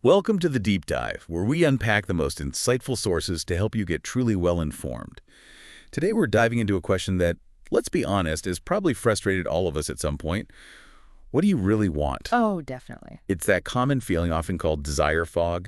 Welcome to the Deep Dive, where we unpack the most insightful sources to help you get truly well-informed. Today we're diving into a question that, let's be honest, has probably frustrated all of us at some point. What do you really want? Oh, definitely. It's that common feeling often called desire fog,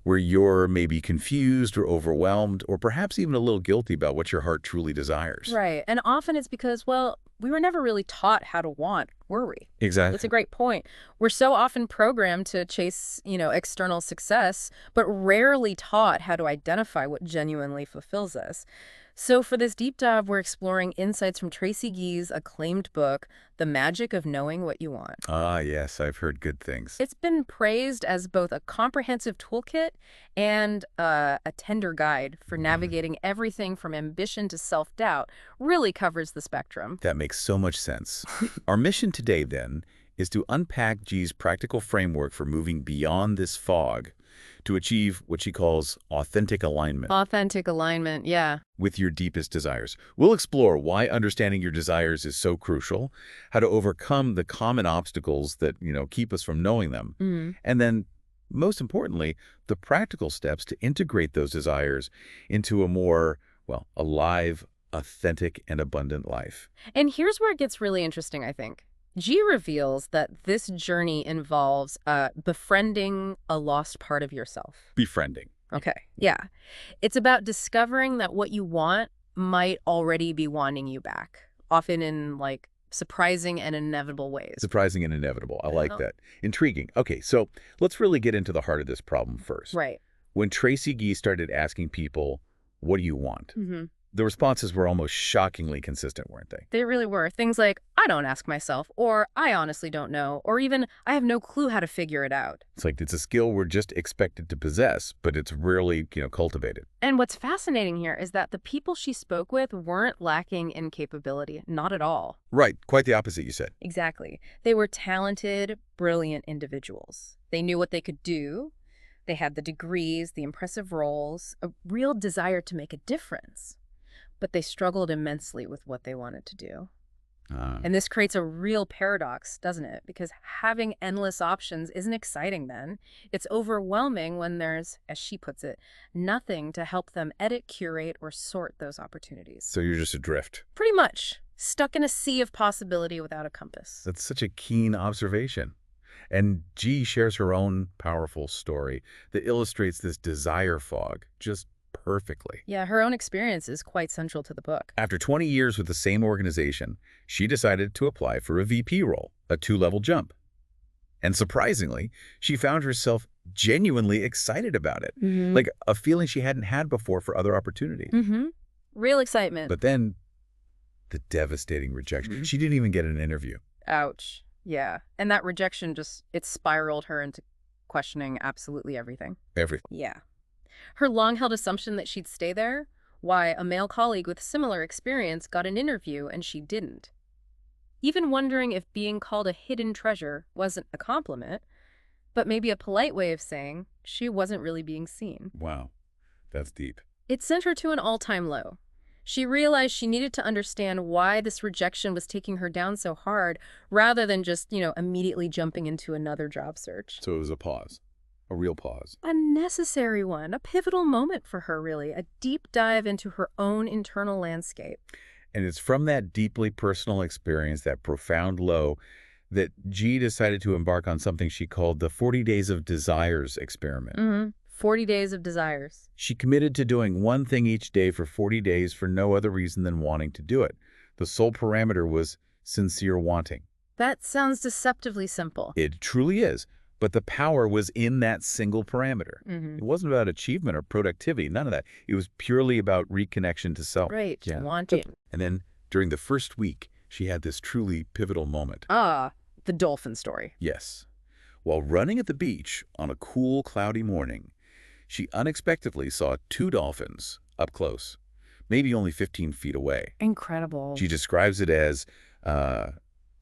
where you're maybe confused or overwhelmed, or perhaps even a little guilty about what your heart truly desires. Right. And often it's because, well, we were never really taught how to want, were we? That's a Exactly. great point. We're so often programmed to chase, external success, but rarely taught how to identify what genuinely fulfills us. So for this deep dive, we're exploring insights from Tracey Gee's acclaimed book, The Magic of Knowing What You Want. Ah, yes, I've heard good things. It's been praised as both a comprehensive toolkit and a tender guide for navigating everything from ambition to self-doubt. Really covers the spectrum. That makes so much sense. Our mission today, then, is to unpack G's practical framework for moving beyond this fog to achieve what she calls authentic alignment Authentic alignment, yeah. with your deepest desires. We'll explore why understanding your desires is so crucial, how to overcome the common obstacles that, keep us from knowing them, and then, most importantly, the practical steps to integrate those desires into a more, well, alive, authentic, and abundant life. And here's where it gets really interesting, I think. G reveals that this journey involves befriending a lost part of yourself. Befriending. Okay, yeah. It's about discovering that what you want might already be wanting you back, often in, surprising and inevitable ways. Surprising and inevitable. I like Oh. that. Intriguing. Okay, so let's really get into the heart of this problem first. Right. When Tracey Gee started asking people, what do you want? Mm-hmm. The responses were almost shockingly consistent, weren't they? They really were. Things like, I don't ask myself, or I honestly don't know, or even, I have no clue how to figure it out. It's like it's a skill we're just expected to possess, but it's rarely, cultivated. And what's fascinating here is that the people she spoke with weren't lacking in capability, not at all. Right. Quite the opposite, you said. Exactly. They were talented, brilliant individuals. They knew what they could do. They had the degrees, the impressive roles, a real desire to make a difference. But they struggled immensely with what they wanted to do. And this creates a real paradox, doesn't it? Because having endless options isn't exciting then. It's overwhelming when there's, as she puts it, nothing to help them edit, curate, or sort those opportunities. So you're just adrift. Pretty much. Stuck in a sea of possibility without a compass. That's such a keen observation. And G shares her own powerful story that illustrates this desire fog just perfectly. Yeah, her own experience is quite central to the book. After 20 years with the same organization, she decided to apply for a VP role, a 2-level jump. And surprisingly, she found herself genuinely excited about it, like a feeling she hadn't had before for other opportunities. Real excitement. But then, the devastating rejection. She didn't even get an interview. Ouch. Yeah. And that rejection it spiraled her into questioning absolutely everything. Everything. Yeah. Her long-held assumption that she'd stay there, why a male colleague with similar experience got an interview and she didn't. Even wondering if being called a hidden treasure wasn't a compliment, but maybe a polite way of saying she wasn't really being seen. Wow, that's deep. It sent her to an all-time low. She realized she needed to understand why this rejection was taking her down so hard, rather than just, immediately jumping into another job search. So it was a pause, a real pause. A necessary one, a pivotal moment for her, really, a deep dive into her own internal landscape. And it's from that deeply personal experience, that profound low, that G decided to embark on something she called the 40 Days of Desires experiment. 40 Days of Desires. She committed to doing one thing each day for 40 days for no other reason than wanting to do it. The sole parameter was sincere wanting. That sounds deceptively simple. It truly is. But the power was in that single parameter. It wasn't about achievement or productivity, none of that. It was purely about reconnection to self. Right, Yeah. wanting. And then during the first week, she had this truly pivotal moment. Ah, the dolphin story. Yes. While running at the beach on a cool, cloudy morning, she unexpectedly saw 2 dolphins up close, maybe only 15 feet away. Incredible. She describes it as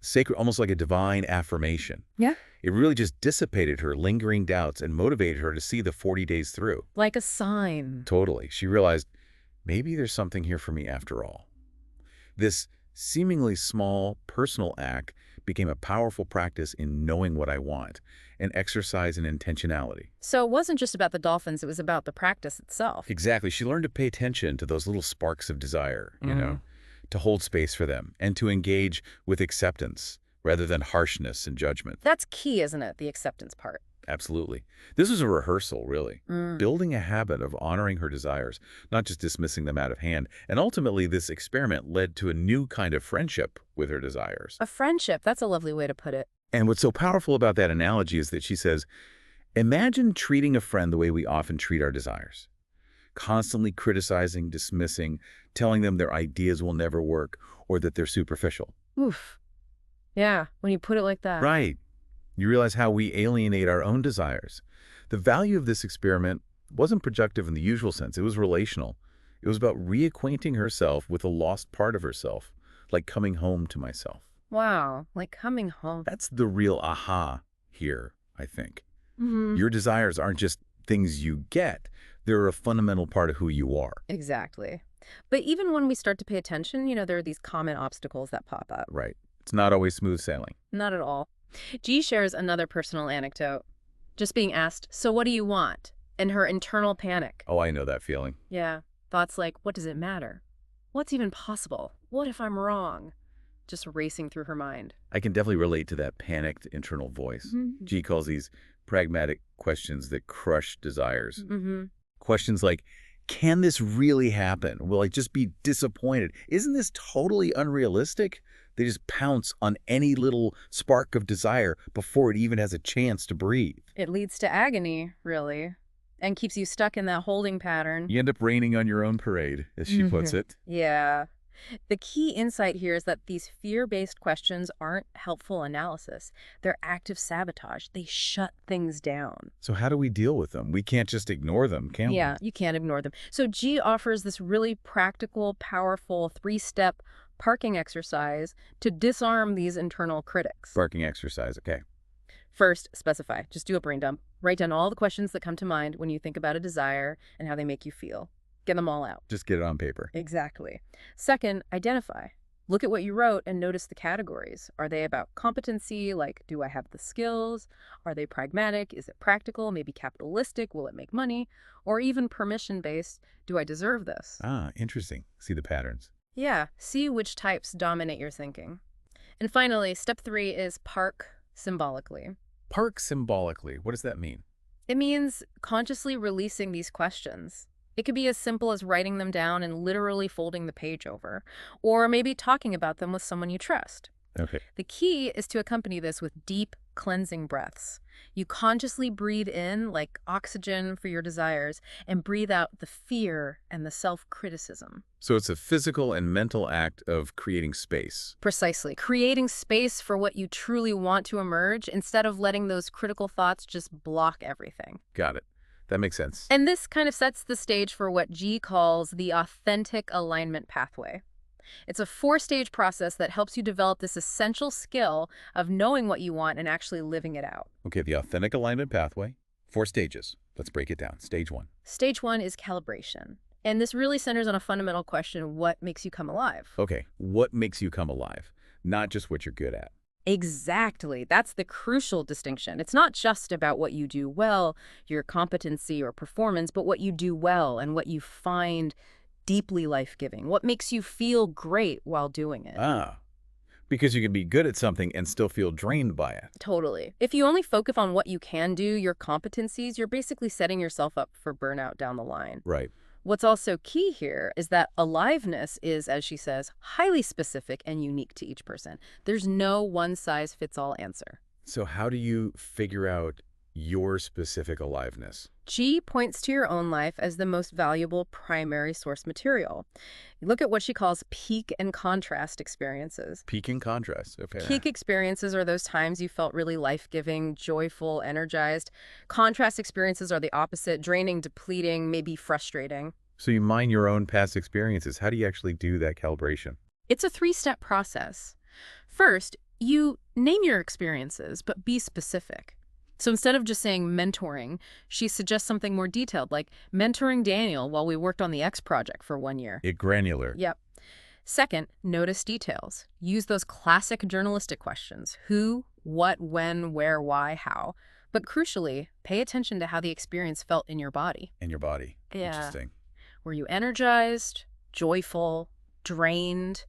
sacred, almost like a divine affirmation. Yeah. It really just dissipated her lingering doubts and motivated her to see the 40 days through. Like a sign. Totally. She realized, maybe there's something here for me after all. This seemingly small, personal act became a powerful practice in knowing what I want, and exercise and intentionality. So it wasn't just about the dolphins, it was about the practice itself. Exactly. She learned to pay attention to those little sparks of desire, to hold space for them, and to engage with acceptance rather than harshness and judgment. That's key, isn't it? The acceptance part. Absolutely. This was a rehearsal, really. Building a habit of honoring her desires, not just dismissing them out of hand. And ultimately, this experiment led to a new kind of friendship with her desires. A friendship, that's a lovely way to put it. And what's so powerful about that analogy is that she says, imagine treating a friend the way we often treat our desires. Constantly criticizing, dismissing, telling them their ideas will never work or that they're superficial. Oof. Yeah, when you put it like that. Right. You realize how we alienate our own desires. The value of this experiment wasn't projective in the usual sense. It was relational. It was about reacquainting herself with a lost part of herself, like coming home to myself. Wow, like coming home. That's the real aha here, I think. Mm-hmm. Your desires aren't just things you get. They're a fundamental part of who you are. Exactly. But even when we start to pay attention, there are these common obstacles that pop up. Right. It's not always smooth sailing. Not at all. Gee shares another personal anecdote. Just being asked, so what do you want? And her internal panic. Oh, I know that feeling. Yeah. Thoughts like, what does it matter? What's even possible? What if I'm wrong? Just racing through her mind. I can definitely relate to that panicked internal voice. Mm-hmm. Gee calls these pragmatic questions that crush desires. Mm-hmm. Questions like, can this really happen? Will I just be disappointed? Isn't this totally unrealistic? They just pounce on any little spark of desire before it even has a chance to breathe. It leads to agony, really, and keeps you stuck in that holding pattern. You end up raining on your own parade, as she puts it. Yeah. The key insight here is that these fear-based questions aren't helpful analysis. They're active sabotage. They shut things down. So how do we deal with them? We can't just ignore them, can we? Yeah, you can't ignore them. So G offers this really practical, powerful, 3-step parking exercise to disarm these internal critics. Barking exercise, okay. First, specify. Just do a brain dump. Write down all the questions that come to mind when you think about a desire and how they make you feel. Get them all out. Just get it on paper. Exactly. Second, identify. Look at what you wrote and notice the categories. Are they about competency, like do I have the skills? Are they pragmatic? Is it practical? Maybe capitalistic? Will it make money? Or even permission-based? Do I deserve this? Ah, interesting. See the patterns. Yeah, see which types dominate your thinking. And finally, step 3 is park symbolically. Park symbolically. What does that mean? It means consciously releasing these questions. It could be as simple as writing them down and literally folding the page over, or maybe talking about them with someone you trust. Okay. The key is to accompany this with deep, cleansing breaths. You consciously breathe in, like oxygen for your desires, and breathe out the fear and the self-criticism. So it's a physical and mental act of creating space. Precisely. Creating space for what you truly want to emerge instead of letting those critical thoughts just block everything. Got it. That makes sense. And this kind of sets the stage for what G calls the authentic alignment pathway. It's a 4-stage process that helps you develop this essential skill of knowing what you want and actually living it out. Okay, the authentic alignment pathway, 4 stages. Let's break it down. Stage 1. Stage 1 is calibration. And this really centers on a fundamental question: what makes you come alive? Okay, what makes you come alive? Not just what you're good at. Exactly. That's the crucial distinction. It's not just about what you do well, your competency or performance, but what you do well and what you find deeply life-giving, what makes you feel great while doing it. Ah, because you can be good at something and still feel drained by it. Totally. If you only focus on what you can do, your competencies, you're basically setting yourself up for burnout down the line. Right. What's also key here is that aliveness is, as she says, highly specific and unique to each person. There's no one-size-fits-all answer. So how do you figure out your specific aliveness? She points to your own life as the most valuable primary source material. Look at what she calls peak and contrast experiences. Peak and contrast. Okay. Peak experiences are those times you felt really life-giving, joyful, energized. Contrast experiences are the opposite: draining, depleting, maybe frustrating. So you mine your own past experiences. How do you actually do that calibration? It's a 3-step process. First, you name your experiences, but be specific. So instead of just saying mentoring, she suggests something more detailed, like mentoring Daniel while we worked on the X project for 1 year. Granular. Yep. Second, notice details. Use those classic journalistic questions. Who, what, when, where, why, how. But crucially, pay attention to how the experience felt in your body. In your body. Yeah. Interesting. Were you energized, joyful, drained?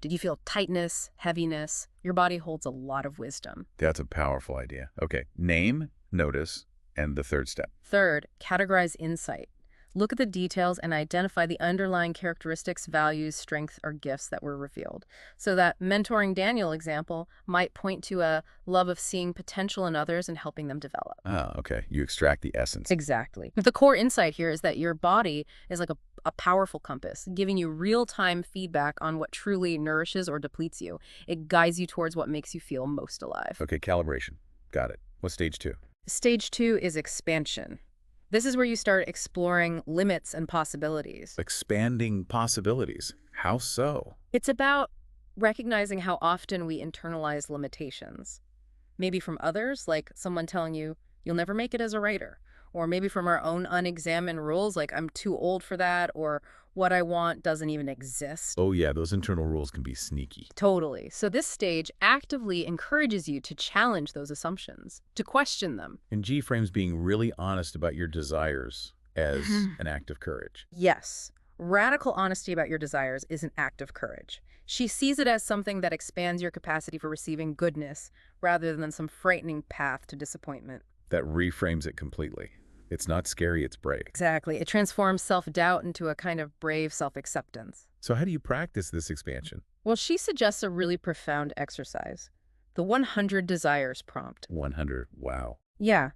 Did you feel tightness, heaviness? Your body holds a lot of wisdom. That's a powerful idea. Okay. Name, notice, and the third step. Third, categorize insight. Look at the details and identify the underlying characteristics, values, strengths, or gifts that were revealed. So that mentoring Daniel example might point to a love of seeing potential in others and helping them develop. Ah, okay. You extract the essence. Exactly. The core insight here is that your body is like a powerful compass, giving you real-time feedback on what truly nourishes or depletes you. It guides you towards what makes you feel most alive. Okay, calibration. Got it. What's stage 2? Stage 2 is expansion. This is where you start exploring limits and possibilities. Expanding possibilities. How so? It's about recognizing how often we internalize limitations. Maybe from others, like someone telling you, you'll never make it as a writer. Or maybe from our own unexamined rules, like I'm too old for that, or what I want doesn't even exist. Oh yeah, those internal rules can be sneaky. Totally. So this stage actively encourages you to challenge those assumptions, to question them. And G frames being really honest about your desires as an act of courage. Yes. Radical honesty about your desires is an act of courage. She sees it as something that expands your capacity for receiving goodness rather than some frightening path to disappointment. That reframes it completely. It's not scary, it's brave. Exactly. It transforms self-doubt into a kind of brave self-acceptance. So how do you practice this expansion? Well, she suggests a really profound exercise. The 100 Desires prompt. 100. Wow. Yeah.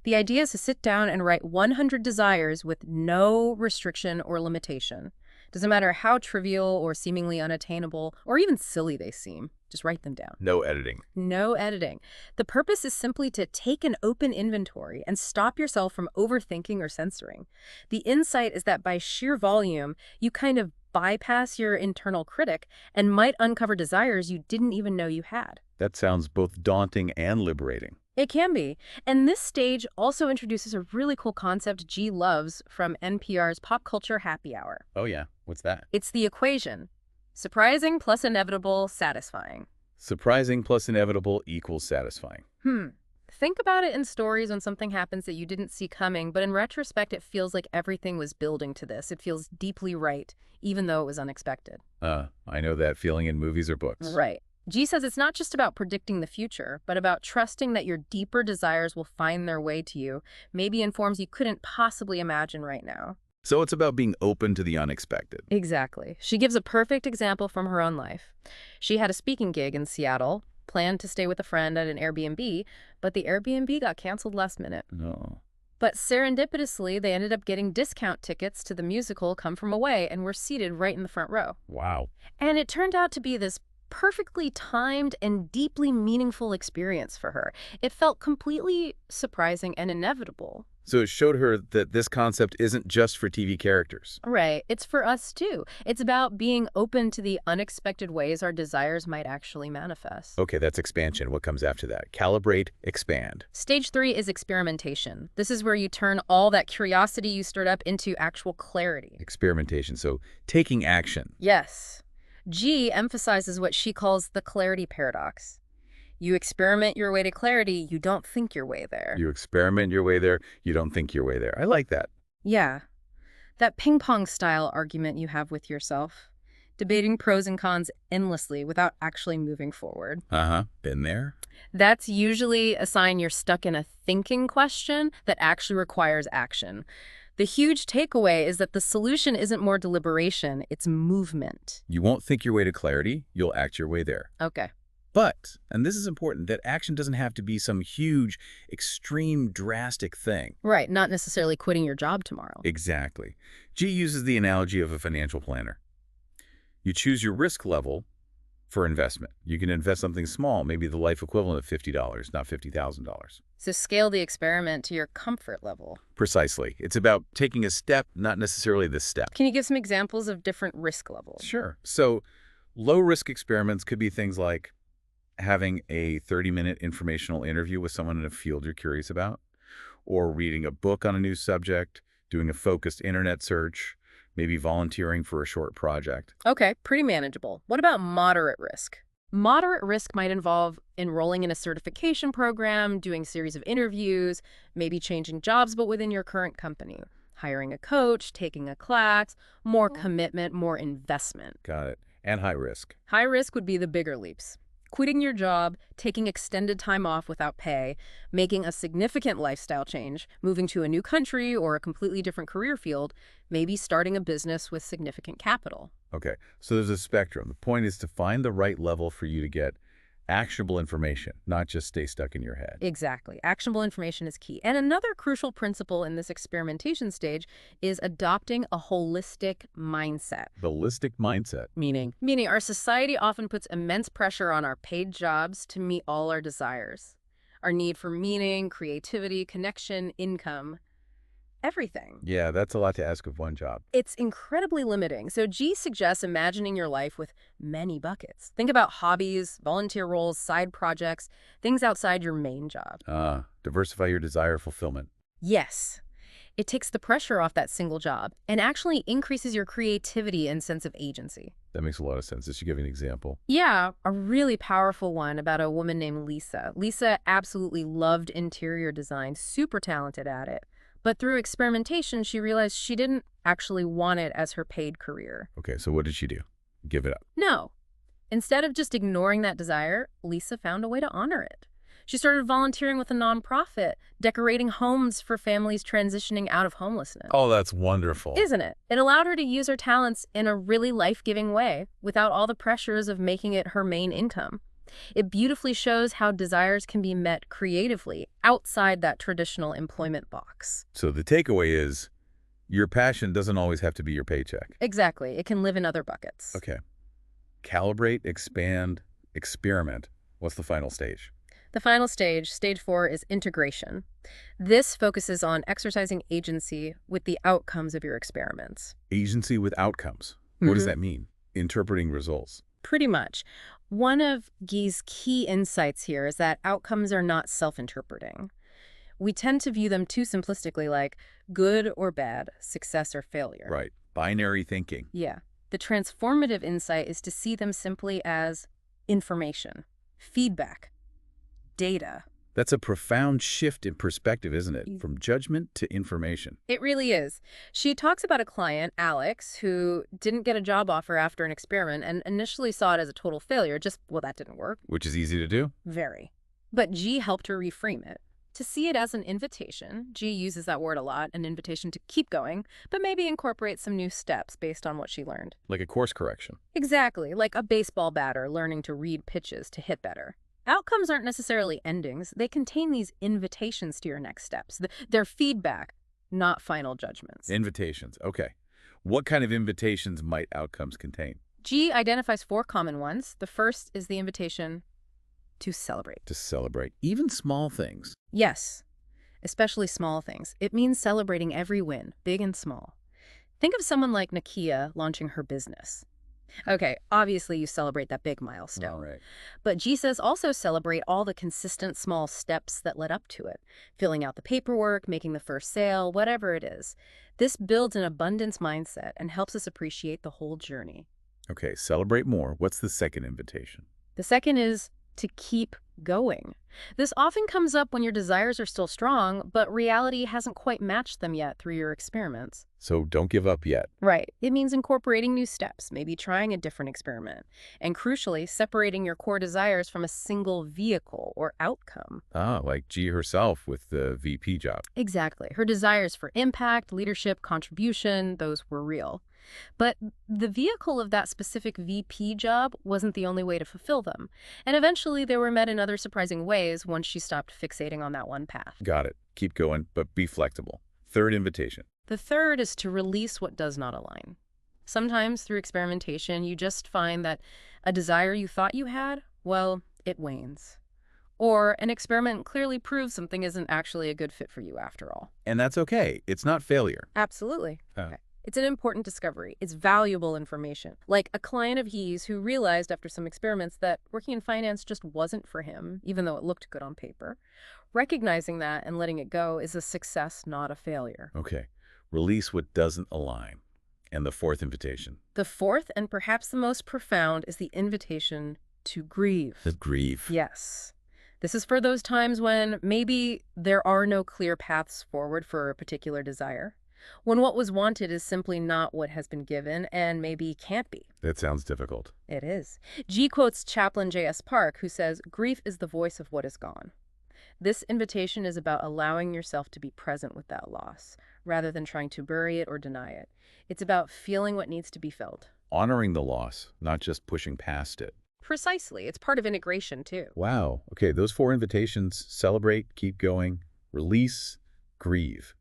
The idea is to sit down and write 100 desires with no restriction or limitation. Doesn't matter how trivial or seemingly unattainable or even silly they seem. Just write them down. No editing. No editing. The purpose is simply to take an open inventory and stop yourself from overthinking or censoring. The insight is that by sheer volume, you kind of bypass your internal critic and might uncover desires you didn't even know you had. That sounds both daunting and liberating. It can be. And this stage also introduces a really cool concept G loves from NPR's Pop Culture Happy Hour. Oh yeah, what's that? It's the equation. Surprising plus inevitable, satisfying. Surprising plus inevitable equals satisfying. Think about it in stories when something happens that you didn't see coming, but in retrospect, it feels like everything was building to this. It feels deeply right, even though it was unexpected. I know that feeling in movies or books. Right. G says it's not just about predicting the future, but about trusting that your deeper desires will find their way to you, maybe in forms you couldn't possibly imagine right now. So it's about being open to the unexpected. Exactly. She gives a perfect example from her own life. She had a speaking gig in Seattle, planned to stay with a friend at an Airbnb, but the Airbnb got canceled last minute. No. But serendipitously, they ended up getting discount tickets to the musical Come From Away and were seated right in the front row. Wow. And it turned out to be this perfectly timed and deeply meaningful experience for her. It felt completely surprising and inevitable. So it showed her that this concept isn't just for TV characters. Right. It's for us, too. It's about being open to the unexpected ways our desires might actually manifest. Okay, that's expansion. What comes after that? Calibrate, expand. Stage 3 is experimentation. This is where you turn all that curiosity you stirred up into actual clarity. Experimentation, so taking action. Yes. G emphasizes what she calls the clarity paradox. You experiment your way to clarity, you don't think your way there. You experiment your way there, you don't think your way there. I like that. Yeah. That ping-pong style argument you have with yourself. Debating pros and cons endlessly without actually moving forward. Been there? That's usually a sign you're stuck in a thinking question that actually requires action. The huge takeaway is that the solution isn't more deliberation, it's movement. You won't think your way to clarity, you'll act your way there. Okay. But, and this is important, that action doesn't have to be some huge, extreme, drastic thing. Right, not necessarily quitting your job tomorrow. Exactly. G uses the analogy of a financial planner. You choose your risk level for investment. You can invest something small, maybe the life equivalent of $50, not $50,000. So scale the experiment to your comfort level. Precisely. It's about taking a step, not necessarily the step. Can you give some examples of different risk levels? Sure. So low-risk experiments could be things like having a 30-minute informational interview with someone in a field you're curious about, or reading a book on a new subject, doing a focused internet search, maybe volunteering for a short project. Okay, pretty manageable. What about moderate risk? Moderate risk might involve enrolling in a certification program, doing a series of interviews, maybe changing jobs but within your current company, hiring a coach, taking a class, more commitment, more investment. Got it. And high risk. High risk would be the bigger leaps. Quitting your job, taking extended time off without pay, making a significant lifestyle change, moving to a new country or a completely different career field, maybe starting a business with significant capital. Okay, so there's a spectrum. The point is to find the right level for you to get actionable information, not just stay stuck in your head. Exactly. Actionable information is key. And another crucial principle in this experimentation stage is adopting a holistic mindset. Holistic mindset. Meaning our society often puts immense pressure on our paid jobs to meet all our desires. Our need for meaning, creativity, connection, income, everything. Yeah, that's a lot to ask of one job. It's incredibly limiting. So G suggests imagining your life with many buckets. Think about hobbies, volunteer roles, side projects, things outside your main job. Diversify your desire fulfillment. Yes. It takes the pressure off that single job and actually increases your creativity and sense of agency. That makes a lot of sense. Just to give you an example. Yeah, a really powerful one about a woman named Lisa. Lisa absolutely loved interior design, super talented at it. But through experimentation, she realized she didn't actually want it as her paid career. Okay, so what did she do? Give it up. No. Instead of just ignoring that desire, Lisa found a way to honor it. She started volunteering with a nonprofit, decorating homes for families transitioning out of homelessness. Oh, that's wonderful. Isn't it? It allowed her to use her talents in a really life-giving way without all the pressures of making it her main income. It beautifully shows how desires can be met creatively outside that traditional employment box. So the takeaway is your passion doesn't always have to be your paycheck. Exactly. It can live in other buckets. Okay. Calibrate, expand, experiment. What's the final stage? The final stage, stage 4, is integration. This focuses on exercising agency with the outcomes of your experiments. Agency with outcomes. What does that mean? Interpreting results. Pretty much. One of Gee's key insights here is that outcomes are not self-interpreting. We tend to view them too simplistically, like good or bad, success or failure. Right. Binary thinking. Yeah. The transformative insight is to see them simply as information, feedback, data. That's a profound shift in perspective, isn't it? From judgment to information. It really is. She talks about a client, Alex, who didn't get a job offer after an experiment and initially saw it as a total failure. Well, that didn't work. Which is easy to do. Very. But G helped her reframe it. To see it as an invitation, G uses that word a lot, an invitation to keep going, but maybe incorporate some new steps based on what she learned. Like a course correction. Exactly, like a baseball batter learning to read pitches to hit better. Outcomes aren't necessarily endings. They contain these invitations to your next steps. They're feedback, not final judgments. Invitations. Okay. What kind of invitations might outcomes contain? G identifies 4 common ones. The first is the invitation to celebrate. To celebrate. Even small things. Yes, especially small things. It means celebrating every win, big and small. Think of someone like Nakia launching her business. Okay, obviously you celebrate that big milestone. All right. But G says also celebrate all the consistent small steps that led up to it. Filling out the paperwork, making the first sale, whatever it is. This builds an abundance mindset and helps us appreciate the whole journey. Okay, celebrate more. What's the second invitation? The second is to keep going. This often comes up when your desires are still strong, but reality hasn't quite matched them yet through your experiments. So don't give up yet. Right. It means incorporating new steps, maybe trying a different experiment, and crucially, separating your core desires from a single vehicle or outcome. Like G herself with the VP job. Exactly. Her desires for impact, leadership, contribution, those were real. But the vehicle of that specific VP job wasn't the only way to fulfill them. And eventually they were met in other surprising ways once she stopped fixating on that one path. Got it. Keep going, but be flexible. Third invitation. The third is to release what does not align. Sometimes through experimentation, you just find that a desire you thought you had, well, it wanes. Or an experiment clearly proves something isn't actually a good fit for you after all. And that's okay. It's not failure. Absolutely. Okay. It's an important discovery. It's valuable information. Like a client of his who realized after some experiments that working in finance just wasn't for him, even though it looked good on paper. Recognizing that and letting it go is a success, not a failure. Okay. Release what doesn't align. And the fourth invitation. The fourth, and perhaps the most profound, is the invitation to grieve. The grieve. Yes. This is for those times when maybe there are no clear paths forward for a particular desire, when what was wanted is simply not what has been given and maybe can't be. That sounds difficult. It is. Gee quotes Chaplain J.S. Park, who says, "Grief is the voice of what is gone." This invitation is about allowing yourself to be present with that loss, rather than trying to bury it or deny it. It's about feeling what needs to be felt. Honoring the loss, not just pushing past it. Precisely. It's part of integration, too. Wow. Okay, those four invitations: celebrate, keep going, release, grieve.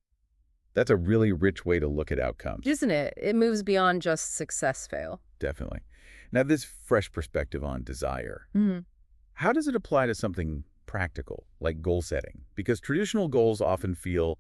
That's a really rich way to look at outcomes. Isn't it? It moves beyond just success-fail. Definitely. Now, this fresh perspective on desire, how does it apply to something practical, like goal setting? Because traditional goals often feel,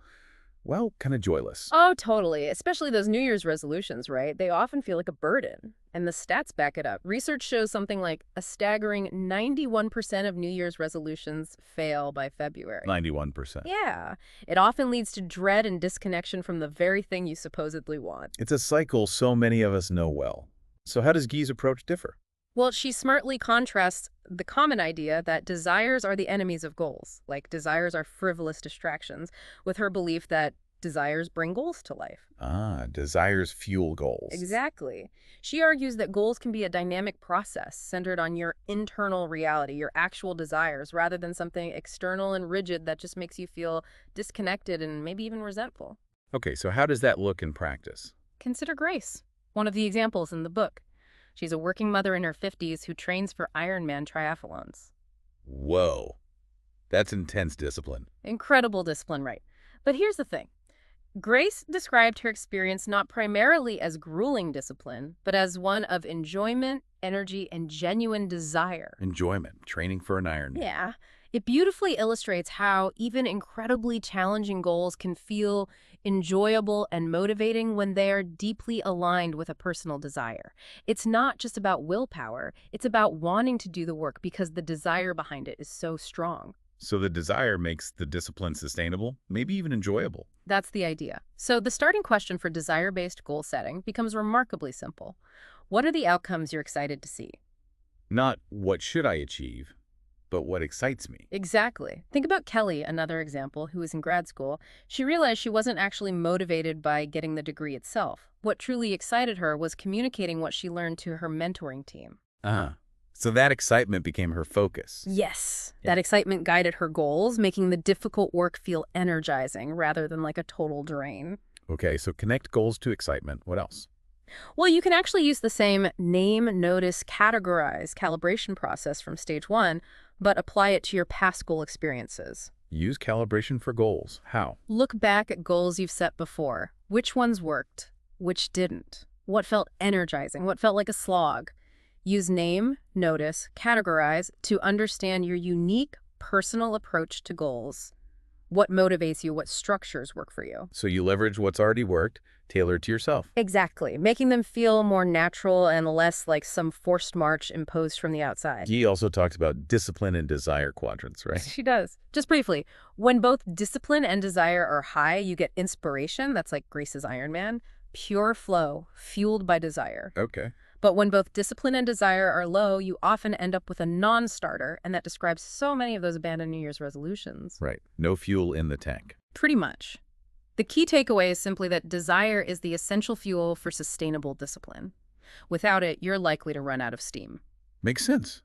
well, kind of joyless. Oh, totally. Especially those New Year's resolutions, right? They often feel like a burden. And the stats back it up. Research shows something like a staggering 91% of New Year's resolutions fail by February. 91%. Yeah. It often leads to dread and disconnection from the very thing you supposedly want. It's a cycle so many of us know well. So how does Gee's approach differ? Well, she smartly contrasts the common idea that desires are the enemies of goals, like desires are frivolous distractions, with her belief that desires bring goals to life. Ah, desires fuel goals. Exactly. She argues that goals can be a dynamic process centered on your internal reality, your actual desires, rather than something external and rigid that just makes you feel disconnected and maybe even resentful. Okay, so how does that look in practice? Consider Grace, one of the examples in the book. She's a working mother in her 50s who trains for Ironman triathlons. Whoa, that's intense discipline. Incredible discipline, right? But here's the thing. Grace described her experience not primarily as grueling discipline, but as one of enjoyment, energy, and genuine desire. Enjoyment, training for an Ironman. Yeah. It beautifully illustrates how even incredibly challenging goals can feel enjoyable and motivating when they are deeply aligned with a personal desire. It's not just about willpower, it's about wanting to do the work because the desire behind it is so strong. So the desire makes the discipline sustainable, maybe even enjoyable. That's the idea. So the starting question for desire-based goal setting becomes remarkably simple. What are the outcomes you're excited to see? Not what should I achieve, but what excites me. Exactly. Think about Kelly, another example, who was in grad school. She realized she wasn't actually motivated by getting the degree itself. What truly excited her was communicating what she learned to her mentoring team. So that excitement became her focus. Yes. That excitement guided her goals, making the difficult work feel energizing rather than like a total drain. Okay, so connect goals to excitement. What else? Well, you can actually use the same name, notice, categorize, calibration process from stage 1, but apply it to your past goal experiences. Use calibration for goals. How? Look back at goals you've set before. Which ones worked? Which didn't? What felt energizing? What felt like a slog? Use name, notice, categorize to understand your unique personal approach to goals. What motivates you? What structures work for you? So you leverage what's already worked, tailor it to yourself. Exactly. Making them feel more natural and less like some forced march imposed from the outside. Gee also talks about discipline and desire quadrants, right? She does. Just briefly, when both discipline and desire are high, you get inspiration. That's like Grace's Ironman. Pure flow, fueled by desire. Okay. But when both discipline and desire are low, you often end up with a non-starter, and that describes so many of those abandoned New Year's resolutions. Right. No fuel in the tank. Pretty much. The key takeaway is simply that desire is the essential fuel for sustainable discipline. Without it, you're likely to run out of steam. Makes sense.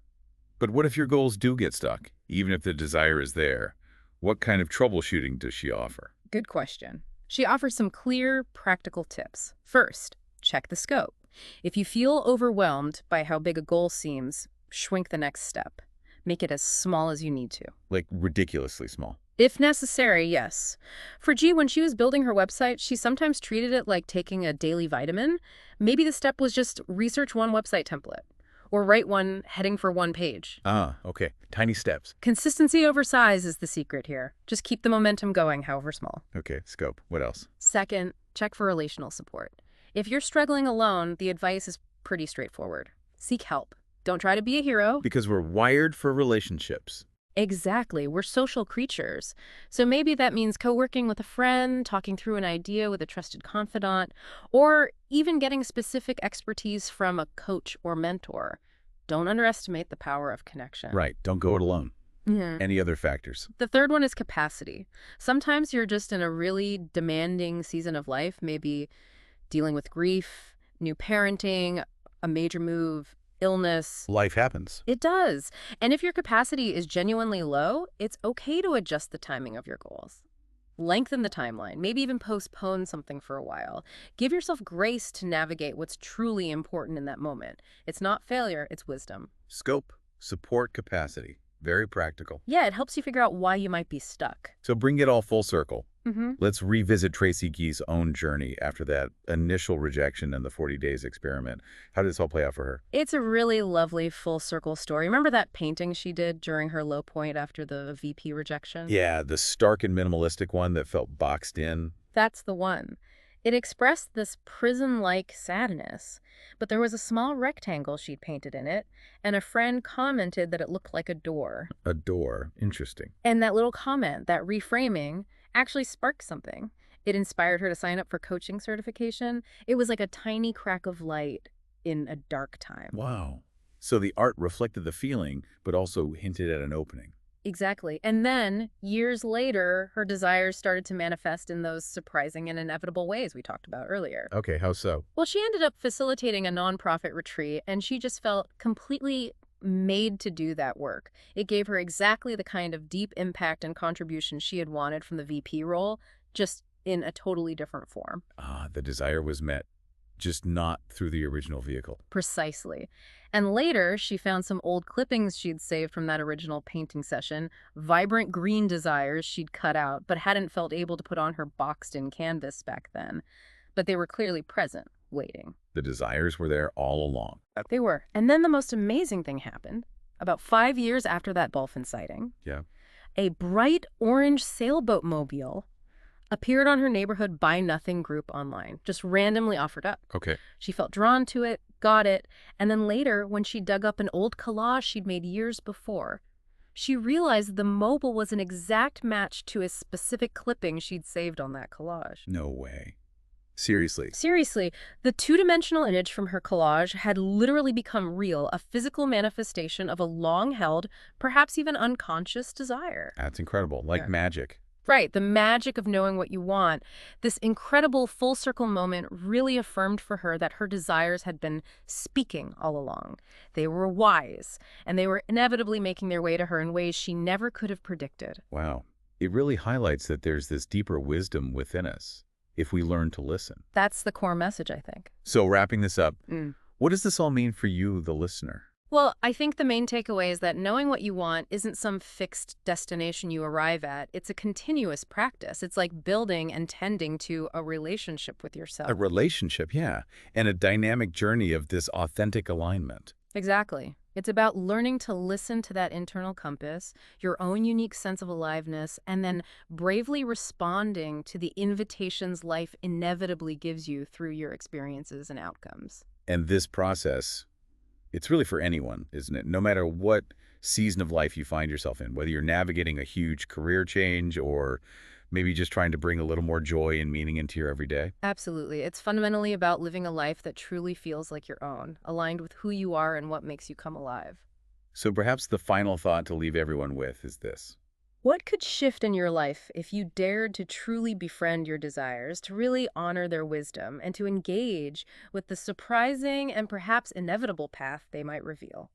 But what if your goals do get stuck? Even if the desire is there, what kind of troubleshooting does she offer? Good question. She offers some clear, practical tips. First, check the scope. If you feel overwhelmed by how big a goal seems, shrink the next step. Make it as small as you need to. Like ridiculously small. If necessary, yes. For Gee, when she was building her website, she sometimes treated it like taking a daily vitamin. Maybe the step was just research one website template or write one heading for one page. Okay. Tiny steps. Consistency over size is the secret here. Just keep the momentum going, however small. Okay, scope. What else? Second, check for relational support. If you're struggling alone, the advice is pretty straightforward. Seek help. Don't try to be a hero. Because we're wired for relationships. Exactly. We're social creatures. So maybe that means co-working with a friend, talking through an idea with a trusted confidant, or even getting specific expertise from a coach or mentor. Don't underestimate the power of connection. Right. Don't go it alone. Yeah. Any other factors? The third one is capacity. Sometimes you're just in a really demanding season of life, maybe dealing with grief, new parenting, a major move, illness. Life happens. It does. And if your capacity is genuinely low, it's okay to adjust the timing of your goals. Lengthen the timeline, maybe even postpone something for a while. Give yourself grace to navigate what's truly important in that moment. It's not failure, it's wisdom. Scope, support, capacity. Very practical. Yeah, it helps you figure out why you might be stuck. So bring it all full circle. Mm-hmm. Let's revisit Tracey Gee's own journey after that initial rejection and the 40 days experiment. How did this all play out for her? It's a really lovely full circle story. Remember that painting she did during her low point after the VP rejection? Yeah, the stark and minimalistic one that felt boxed in. That's the one. It expressed this prison-like sadness, but there was a small rectangle she'd painted in it, and a friend commented that it looked like a door. A door. Interesting. And that little comment, that reframing, actually sparked something. It inspired her to sign up for coaching certification. It was like a tiny crack of light in a dark time. Wow. So the art reflected the feeling, but also hinted at an opening. Exactly. And then, years later, her desires started to manifest in those surprising and inevitable ways we talked about earlier. Okay, how so? Well, she ended up facilitating a nonprofit retreat, and she just felt completely made to do that work. It gave her exactly the kind of deep impact and contribution she had wanted from the VP role, just in a totally different form. Ah, the desire was met, just not through the original vehicle. Precisely. And later, she found some old clippings she'd saved from that original painting session, vibrant green desires she'd cut out, but hadn't felt able to put on her boxed-in canvas back then. But they were clearly present, waiting. The desires were there all along. They were. And then the most amazing thing happened. About 5 years after that dolphin sighting, Yeah. a bright orange sailboat mobile appeared on her neighborhood Buy Nothing group online, just randomly offered up. Okay. She felt drawn to it, got it, and then later, when she dug up an old collage she'd made years before, she realized the mobile was an exact match to a specific clipping she'd saved on that collage. No way. Seriously. Seriously, the two-dimensional image from her collage had literally become real, a physical manifestation of a long-held, perhaps even unconscious desire. That's incredible. Like Yeah. magic. Right, the magic of knowing what you want. This incredible full-circle moment really affirmed for her that her desires had been speaking all along. They were wise, and they were inevitably making their way to her in ways she never could have predicted. Wow. It really highlights that there's this deeper wisdom within us if we learn to listen. That's the core message, I think. So wrapping this up, Mm. what does this all mean for you, the listener? Well, I think the main takeaway is that knowing what you want isn't some fixed destination you arrive at. It's a continuous practice. It's like building and tending to a relationship with yourself. A relationship, yeah, and a dynamic journey of this authentic alignment. Exactly. It's about learning to listen to that internal compass, your own unique sense of aliveness, and then bravely responding to the invitations life inevitably gives you through your experiences and outcomes. And this process, it's really for anyone, isn't it? No matter what season of life you find yourself in, whether you're navigating a huge career change or maybe just trying to bring a little more joy and meaning into your everyday. Absolutely. It's fundamentally about living a life that truly feels like your own, aligned with who you are and what makes you come alive. So perhaps the final thought to leave everyone with is this. What could shift in your life if you dared to truly befriend your desires, to really honor their wisdom, and to engage with the surprising and perhaps inevitable path they might reveal?